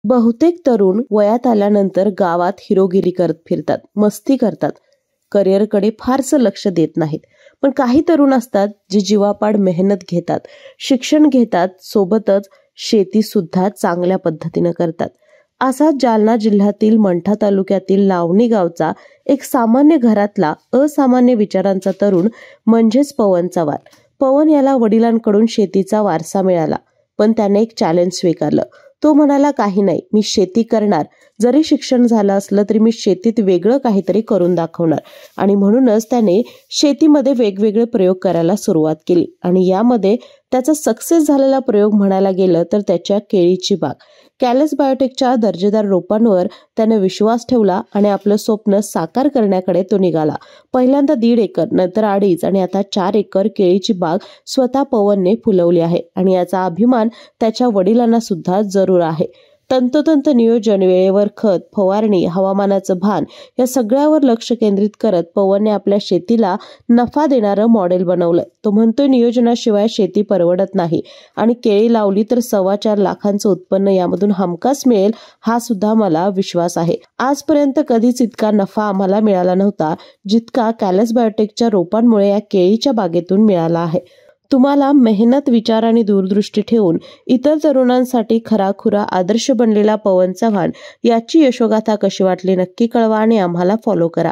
बहुतेक तरुण वयात आल्यानंतर गावात हिरोगिरी करत फिरतात, मस्ती करतात, करिअरकडे फारसं लक्ष देत नाहीत. पण काही तरुण असतात जे जीवापाड मेहनत घेतात, शिक्षण घेतात, सोबतच शेती सुद्धा चांगल्या पद्धतीनं करतात. असा जालना जिल्ह्यातील मंठा तालुक्यातील लावणी गावचा एक सामान्य घरातला असामान्य विचारांचा तरुण म्हणजेच पवन चव्हाण. पवन याला वडिलांकडून शेतीचा वारसा मिळाला, पण त्याने एक चॅलेंज स्वीकारलं. तो म्हणाला, काही नाही, मी शेती करणार. जरी शिक्षण झालं असलं तरी मी शेतीत वेगळं काहीतरी करून दाखवणार. आणि म्हणूनच त्याने शेतीमध्ये वेगवेगळे प्रयोग करायला सुरुवात केली. आणि यामध्ये त्याचा सक्सेस झालेला प्रयोग म्हणायला गेलं तर त्याच्या केळीची बाग. कॅलस बायोटेकच्या दर्जेदार रोपांवर त्याने विश्वास ठेवला आणि आपलं स्वप्न साकार करण्याकडे तो निघाला. पहिल्यांदा 1.5 एकर, नंतर 2.5 आणि आता 4 एकर केळीची बाग स्वतः पवनने फुलवली आहे. आणि याचा अभिमान त्याच्या वडिलांना सुद्धा जरूर आहे. तंतोतंत नियोजन, वेळेवर खत, फवारणी, हवामानाचं भान या सगळ्यावर लक्ष केंद्रित करत पवनने आपल्या शेतीला नफा देणारं मॉडेल बनवलंय. तो म्हणतोय, नियोजनाशिवाय शेती परवडत नाही आणि केळी लावली तर 4.25 लाखांचं उत्पन्न यामधून हमखास मिळेल, हा सुद्धा मला विश्वास आहे. आजपर्यंत कधीच इतका नफा आम्हाला मिळाला नव्हता जितका कॅलस बायोटेकच्या रोपांमुळे या केळीच्या बागेतून मिळाला आहे. तुम्हाला मेहनत, विचार आणि दूरदृष्टी ठेवून इतर तरुणांसाठी खराखुरा आदर्श बनलेला पवन चव्हाण याची यशोगाथा कशी वाटली नक्की कळवा आणि आम्हाला फॉलो करा.